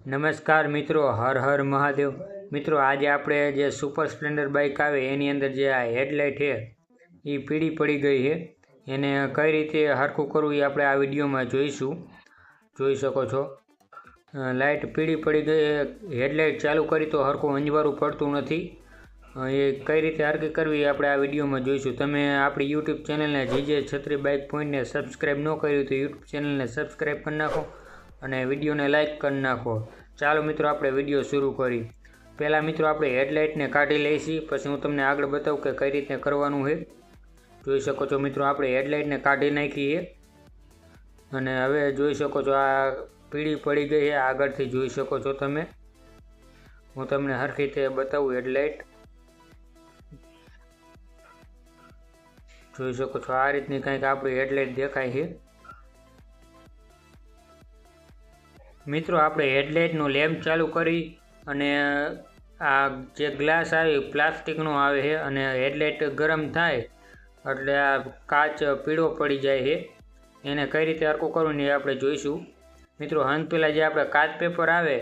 નમસ્કાર મિત્રો, હર હર મહાદેવ। મિત્રો આજે આપણે જે સુપર સ્પ્લેન્ડર બાઇક આવે એની અંદર જે આ હેડલાઇટ છે એ પીળી પડી ગઈ છે, એને કઈ રીતે હરખું કરવું એ આપણે આ વિડીયોમાં જોઈશું। જોઈ શકો છો લાઇટ પીળી પડી ગઈ, હેડલાઇટ ચાલુ કરી તો હરખું અંજવાળું પડતું નથી। એ કઈ રીતે હરખી કરવી આપણે આ વિડીયોમાં જોઈશું। તમે આપણી યુટ્યુબ ચેનલને જીજે છત્રી બાઇક પોઈન્ટને સબસ્ક્રાઈબ ન કર્યું તો યુટ્યુબ ચેનલને સબસ્ક્રાઈબ કરી નાખો અને વિડીયોને લાઇક કરી નાખો। ચાલો મિત્રો આપણે વિડીયો શરૂ કરી। પહેલાં મિત્રો આપણે હેડલાઇટને કાઢી લઈશી, પછી હું તમને આગળ બતાવું કે કઈ રીતે કરવાનું છે। જોઈ શકો છો મિત્રો આપણે હેડલાઇટને કાઢી નાખી છે અને હવે જોઈ શકો છો આ પીળી પડી ગઈ છે, આગળથી જોઈ શકો છો તમે। હું તમને હરખી રીતે બતાવું। હેડલાઇટ જોઈ શકો છો આ રીતની કંઈક આપણી હેડલાઇટ દેખાય છે। મિત્રો આપણે હેડલાઇટનો લેમ્પ ચાલુ કરી અને આ જે ગ્લાસ આવે પ્લાસ્ટિકનો આવે છે અને હેડલાઇટ ગરમ થાય એટલે આ કાચ પીળો પડી જાય છે, એને કઈ રીતે હરખું કરવું ને એ આપણે જોઈશું। મિત્રો હંત પહેલાં જે આપણે કાચ પેપર આવે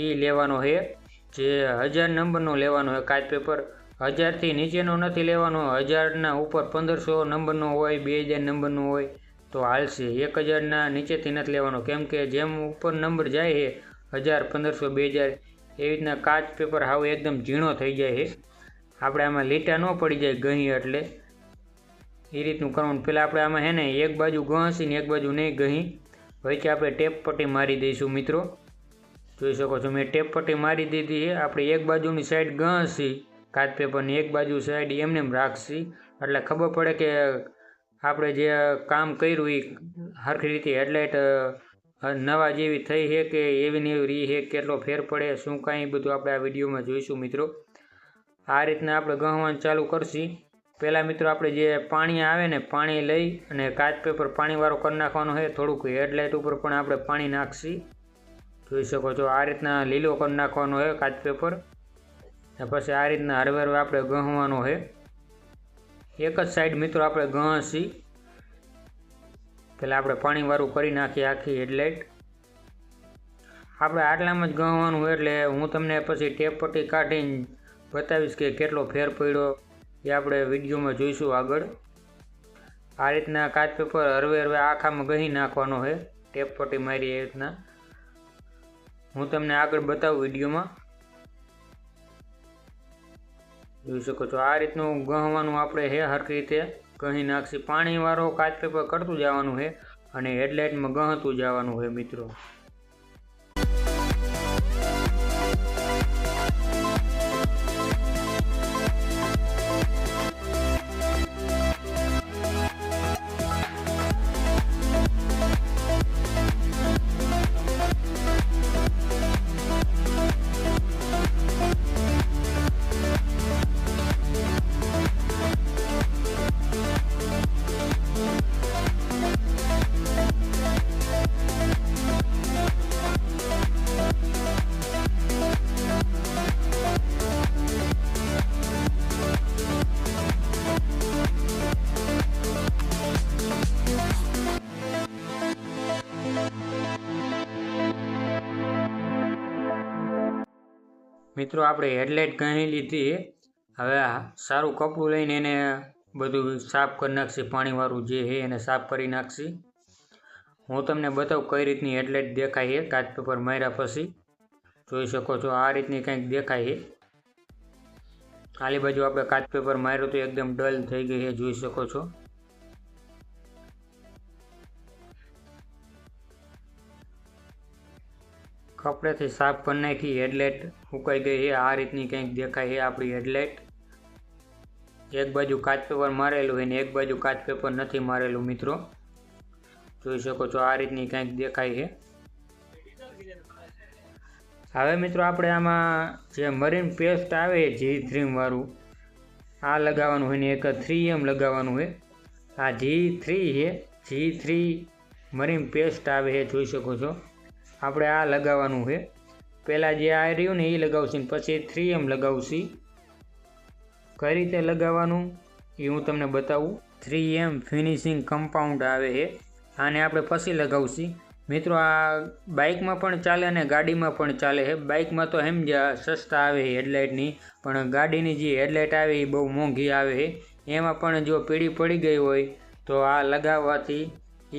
એ લેવાનો છે, જે 1000 નંબરનો લેવાનો છે કાચ પેપર। 1000થી નીચેનો નથી લેવાનો, 1000ના ઉપર 1500 નંબરનો હોય, 2000 નંબરનો હોય તો હાલશે। 1000ના નીચેથી નથી લેવાનો, કેમ કે જેમ ઉપર નંબર જાય છે 1000, 1500, 2000 એવી રીતના કાચ પેપર હાવ એકદમ ઝીણો થઈ જાય છે, આપણે આમાં લીટા ન પડી જાય ગહીં, એટલે એ રીતનું કરવાનું। પહેલાં આપણે આમાં છે ને એક બાજુ ઘસી ને એક બાજુ નહીં ગહીં, વચ્ચે આપણે ટેપ પટ્ટી મારી દઈશું। મિત્રો જોઈ શકો છો મેં ટેપ પટ્ટી મારી દીધી છે। આપણે એક બાજુની સાઈડ ઘસી કાચ પેપરની, એક બાજુ સાઈડ એમને એમ રાખશી, એટલે ખબર પડે કે આપણે જે કામ કર્યું એ હરખી રીતે હેડલાઇટ નવા જેવી થઈ છે કે એવી ને એવી રહી છે, કેટલો ફેર પડે શું કાંઈ બધું આપણે આ વિડીયોમાં જોઈશું। મિત્રો આ રીતના આપણે ગહવાનું ચાલુ કરશી। પહેલાં મિત્રો આપણે જે પાણી આવે ને પાણી લઈ અને કાચ પેપર પાણીવાળો કરી નાખવાનો છે, થોડુંક હેડલાઇટ ઉપર પણ આપણે પાણી નાખશી। જોઈ શકો છો આ રીતના લીલો કરી નાખવાનો છે કાચ પેપર, પછી આ રીતના હરવે હરવે આપણે ગહવાનો છે। એક જ સાઈડ મિત્રો આપણે ઘસી, પહેલાં આપણે પાણીવાળું કરી નાખીએ આખી હેડલાઇટ। આપણે આટલામાં જ ગહવાનું હોય એટલે હું તમને પછી ટેપ પટ્ટી કાઢીને બતાવીશ કે કેટલો ફેર પડ્યો એ આપણે વિડીયોમાં જોઈશું આગળ। આ રીતના કાચ પેપર હરવે હરવે આખામાં ગહી નાખવાનો છે, ટેપ પટ્ટી મારી એ રીતના હું તમને આગળ બતાવું વિડીયોમાં। જોઈ શકો છો આ રીતનું ગહવાનું આપણે છે, હરખી રીતે ગહી નાખશી। પાણીવાળો કાચ પેપર કરતું જવાનું છે અને હેડલાઇટમાં ગહતું જવાનું છે। મિત્રો મિત્રો આપણે હેડલાઇટ ગણી લીધી, હવે સારું કપડું લઈને એને બધું સાફ કરી નાખશી, પાણીવાળું જે છે એને સાફ કરી નાખશી। હું તમને બતાવું કઈ રીતની હેડલાઇટ દેખાય છે કાચ પેપર માર્યા પછી। જોઈ શકો છો આ રીતની કંઈક દેખાય છે। આલી બાજુ આપણે કાચ પેપર માર્યું તો એકદમ ડલ થઈ ગઈ છે, જોઈ શકો છો। કપડેથી સાફ કરી નાખી, હેડલાઇટ સુકાઈ ગઈ છે, આ રીતની કંઈક દેખાય છે આપણી હેડલાઇટ। એક બાજુ કાચ પેપર મારેલું હોય ને એક બાજુ કાચ પેપર નથી મારેલું। મિત્રો જોઈ શકો છો આ રીતની કંઈક દેખાય છે। હવે મિત્રો આપણે આમાં જે મરીન પેસ્ટ આવે G3 વાળું આ લગાવવાનું હોય ને એક 3M લગાવવાનું હોય। આ G3 છે, G3 મરીન પેસ્ટ આવે છે, જોઈ શકો છો। આપણે આ લગાવવાનું છે, પહેલાં જે આ રહ્યું ને એ લગાવશી ને પછી 3M લગાવશી। કઈ રીતે લગાવવાનું એ હું તમને બતાવું। 3M ફિનિશિંગ કમ્પાઉન્ડ આવે છે, આને આપણે પછી લગાવશી। મિત્રો આ બાઇકમાં પણ ચાલે અને ગાડીમાં પણ ચાલે છે. બાઇકમાં તો સમજ્યા સસ્તા આવે છે હેડલાઇટની, પણ ગાડીની જે હેડલાઇટ આવે એ બહુ મોંઘી આવે છે. એમાં પણ જો પીળી પડી ગઈ હોય તો આ લગાવવાથી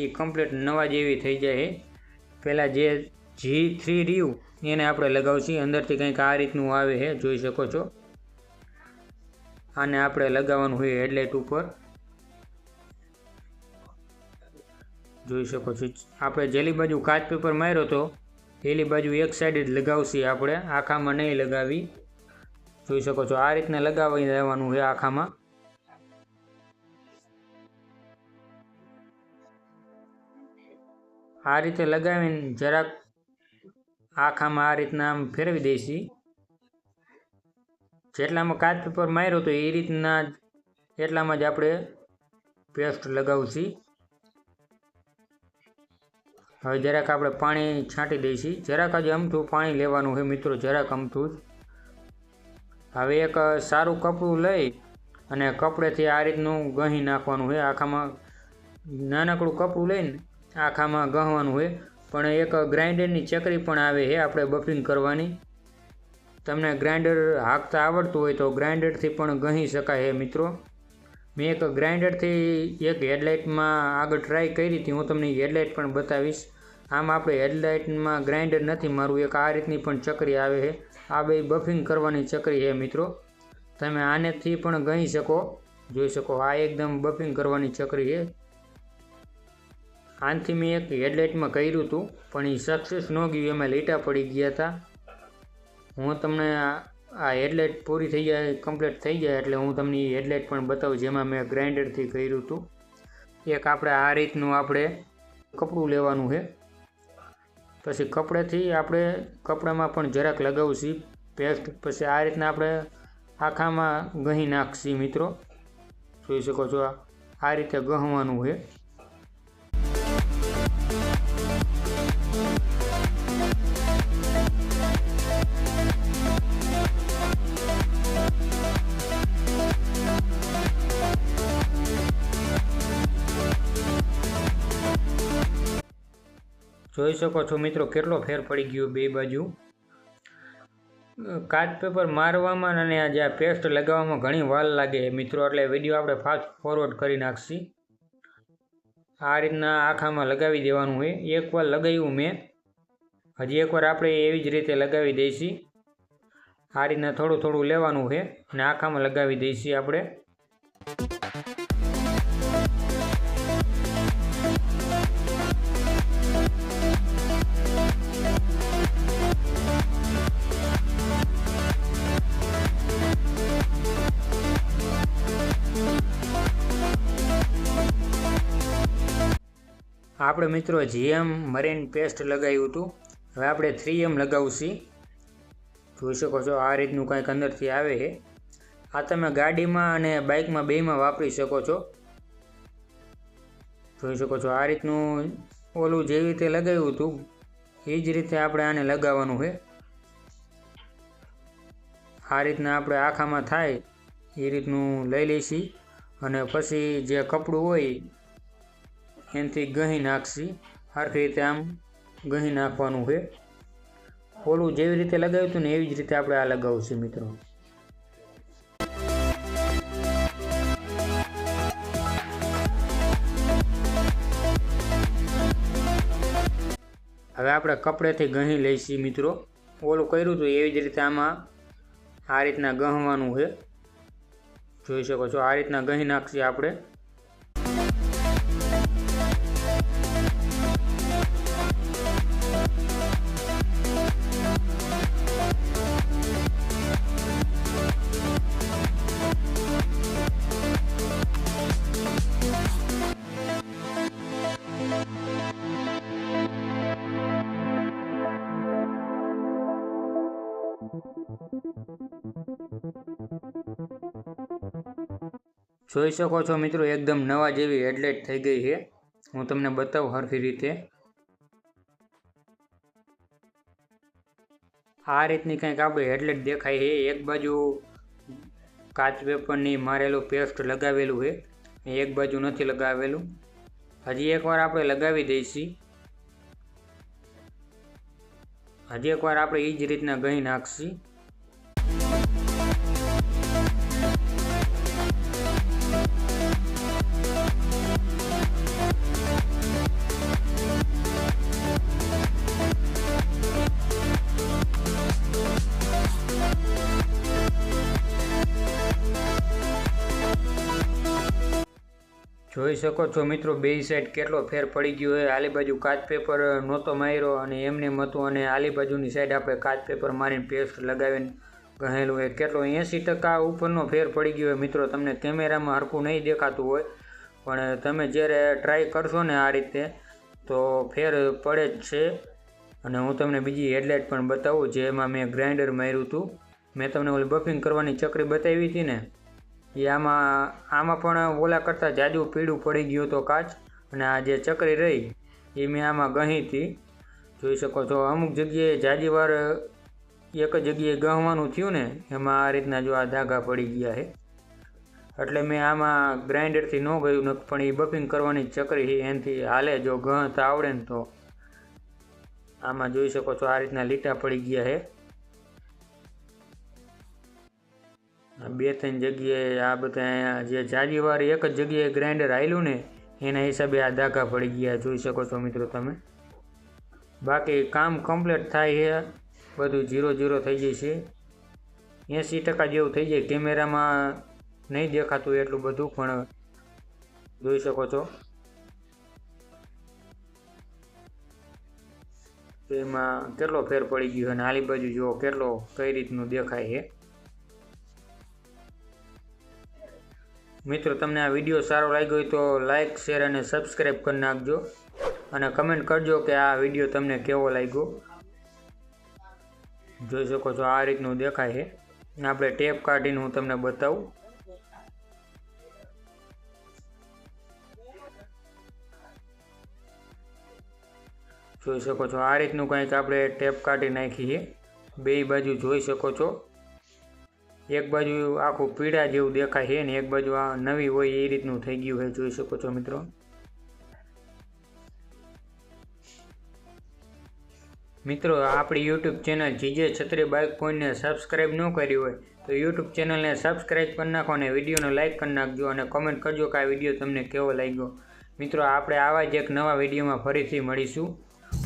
એ કમ્પ્લીટ નવા જેવી થઈ જાય છે. પહેલાં જે G3 રહ્યું એને આપણે લગાવશું. અંદરથી કંઈક આ રીતનું આવે છે, જોઈ શકો છો. આને આપણે લગાવવાનું હોય હેડલાઇટ ઉપર, જોઈ શકો છો. આપણે જેલી બાજુ કાચ પેપર માર્યો તો એલી બાજુ એક સાઈડ જ લગાવશી, આપણે આખામાં નહીં લગાવી. જોઈ શકો છો આ રીતના લગાવી દેવાનું છે આખામાં. આ રીતે લગાવીને જરાક આખામાં આ રીતના આમ ફેરવી દઈશી. જેટલામાં કાચ પેપર માર્યો તો એ રીતના એટલામાં જ આપણે પેસ્ટ લગાવશી. હવે જરાક આપણે પાણી છાંટી દઈશી. જરાક જ અમથું પાણી લેવાનું છે મિત્રો, જરાક અમથું જ. હવે એક સારું કપડું લઈ અને કપડેથી આ રીતનું ગહી નાખવાનું છે આખામાં. નાનકડું કપડું લઈને આખામાં ગહવાનું છે. પણ એક ગ્રાઇન્ડરની ચકરી પણ આવે છે આપણે બફિંગ કરવાની. તમને ગ્રાઇન્ડર હાંકતા આવડતું હોય તો ગ્રાઇન્ડરથી પણ ગહી શકાય છે મિત્રો. મેં એક ગ્રાઇન્ડરથી એક હેડલાઇટમાં આગળ ટ્રાય કરી હતી, હું તમને હેડલાઇટ પણ બતાવીશ. આમ આપણે હેડલાઇટમાં ગ્રાઇન્ડર નથી મારું, એક આ રીતની પણ ચકરી આવે છે. આ બે બફિંગ કરવાની ચકરી છે મિત્રો. તમે આનેથી પણ ગહી શકો, જોઈ શકો. આ એકદમ બફિંગ કરવાની ચકરી છે. આનાથી મેં એક હેડલાઇટમાં કર્યું હતું પણ એ સક્સેસ ન ગયું, એમાં લીટા પડી ગયા હતા. હું તમને આ હેડલાઇટ પૂરી થઈ જાય, કમ્પ્લીટ થઈ જાય એટલે હું તમને એ હેડલાઇટ પણ બતાવું જેમાં મેં ગ્રાઇન્ડરથી કર્યું હતું. એક આપણે આ રીતનું આપણે કપડું લેવાનું છે. પછી કપડેથી આપણે કપડામાં પણ જરાક લગાવશી પેસ્ટ. પછી આ રીતના આપણે આખામાં ગહી નાખશી મિત્રો, જોઈ શકો છો. આ રીતે ગહવાનું છે. જોઈ શકો છો મિત્રો કેટલો ફેર પડી ગયો બે બાજુ. કાચ પેપર મારવામાં અને આ જે પેસ્ટ લગાવવામાં ઘણી વાર લાગે મિત્રો, એટલે વિડીયો આપણે ફાસ્ટ ફોરવર્ડ કરી નાખશી. આ રીતના આખામાં લગાવી દેવાનું હોય. એકવાર લગાવ્યું મેં, હજી એકવાર આપણે એવી જ રીતે લગાવી દઈશી. આ રીતના થોડું થોડું લેવાનું છે અને આખામાં લગાવી દઈશી આપણે. આપણે મિત્રો GM મરીન પેસ્ટ લગાવ્યું હતું. હવે આપણે 3M લગાવશી. જોઈ શકો છો આ રીતનું કંઈક અંદરથી આવે છે. આ તમે ગાડીમાં અને બાઇકમાં બેયમાં વાપરી શકો છો. જોઈ શકો છો આ રીતનું ઓલું જેવી રીતે લગાવ્યું હતું એ જ રીતે આપણે આને લગાવવાનું છે. આ રીતના આપણે આખામાં થાય એ રીતનું લઈ લઈશી અને પછી જે કપડું હોય એનાથી ગહી નાખશી. સરખી રીતે આમ ગહી નાખવાનું છે. ઓલું જેવી રીતે લગાવ્યું હતું ને એવી જ રીતે આપણે આ લગાવશું મિત્રો. હવે આપણે કપડેથી ગહી લઈશી મિત્રો. ઓલું કર્યું હતું એવી જ રીતે આમાં આ રીતના ગહવાનું છે. જોઈ શકો છો આ રીતના ગહી નાખશી આપણે. જોઈ શકો છો મિત્રો એકદમ નવા જેવી હેડલાઇટ થઈ ગઈ છે. હું તમને બતાવું સરખી રીતે. આ રીતની કંઈક આપણે હેડલાઇટ દેખાય છે. એક બાજુ કાચ પેપરની મારેલું પેસ્ટ લગાવેલું છે, એક બાજુ નથી લગાવેલું. હજી એકવાર આપણે લગાવી દઈશી. હજી એકવાર આપણે એ જ રીતના ગઈ નાખશી. જોઈ શકો છો મિત્રો, બે સાઈડ કેટલો ફેર પડી ગયો છે. આલી બાજુ કાચ પેપર નહોતો માર્યો અને એમને હતું, અને આલી બાજુની સાઈડ આપણે કાચ પેપર મારીને પેસ્ટ લગાવીને ગહેલું હોય. કેટલો 80% ઉપરનો ફેર પડી ગયો હોય મિત્રો. તમને કેમેરામાં હરખું નહીં દેખાતું હોય, પણ તમે જ્યારે ટ્રાય કરશો ને આ રીતે તો ફેર પડે જ છે. અને હું તમને બીજી હેડલાઇટ પણ બતાવું, જેમાં મેં ગ્રાઇન્ડર માર્યું હતું. મેં તમને ઓલી બફિંગ કરવાની ચકરી બતાવી હતી ને, એ આમાં પણ ઓલા કરતાં જાજુ પીળું પડી ગયું હતો કાચ. અને આ જે ચકરી રહી એ મેં આમાં ગહી હતી. જોઈ શકો છો, અમુક જગ્યાએ જાજી વાર એક જગ્યાએ ગહવાનું થયું ને, એમાં આ રીતના જો આ ધાગા પડી ગયા છે. એટલે મેં આમાં ગ્રાઇન્ડરથી ન ગયું નથી, પણ એ બફિંગ કરવાની ચકરી છે એનાથી હાલે. જો ગહતા આવડે ને તો આમાં જોઈ શકો છો આ રીતના લીટા પડી ગયા છે. બે ત્રણ જગ્યાએ આ બધા જે જાજી વાર એક જ જગ્યાએ ગ્રાઇન્ડર હાલ્યું ને એના હિસાબે આ ધાગા પડી ગયા. જોઈ શકો છો મિત્રો તમે. બાકી કામ કમ્પ્લીટ થાય છે, બધું 0-0 થઈ જાય છે. 80% જેવું થઈ જાય. કેમેરામાં નહીં દેખાતું એટલું બધું, પણ જોઈ શકો છો એમાં કેટલો ફેર પડી ગયો. અને આલી બાજુ જુઓ કેટલો કઈ રીતનું દેખાય છે. મિત્રો, તમને આ વિડીયો સારો લાગ્યો હોય તો લાઇક, શેર અને સબસ્ક્રાઈબ કરી નાખજો. અને કમેન્ટ કરજો કે આ વિડીયો તમને કેવો લાગ્યો. જોઈ શકો છો આ રીતનું દેખાય છે. આપણે ટેપ કાઢીને હું તમને બતાવું. જોઈ શકો છો આ રીતનું કંઈક આપણે ટેપ કાઢી નાખી છે. બે બાજુ જોઈ શકો છો. એક બાજુ આખું પીળા જેવું દેખાય છે ને એક બાજુ આ નવી હોય એ રીતનું થઈ ગયું છે. જોઈ શકો છો મિત્રો. મિત્રો, આપણી યુટ્યુબ ચેનલ જીજે છત્રી બાઇક પોઈન્ટને સબસ્ક્રાઈબ ન કરી હોય તો યુટ્યુબ ચેનલને સબસ્ક્રાઈબ કરી નાખો અને વિડીયોને લાઇક કરી નાખજો. અને કમેન્ટ કરજો કે આ વિડીયો તમને કેવો લાગ્યો. મિત્રો, આપણે આવા જ એક નવા વિડીયોમાં ફરીથી મળીશું.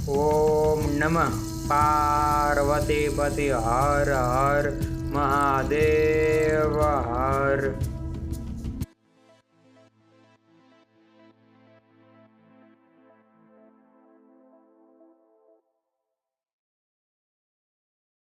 ઓમ નમઃ પાર્વતી પતિ હર હર મહાદેવ હર.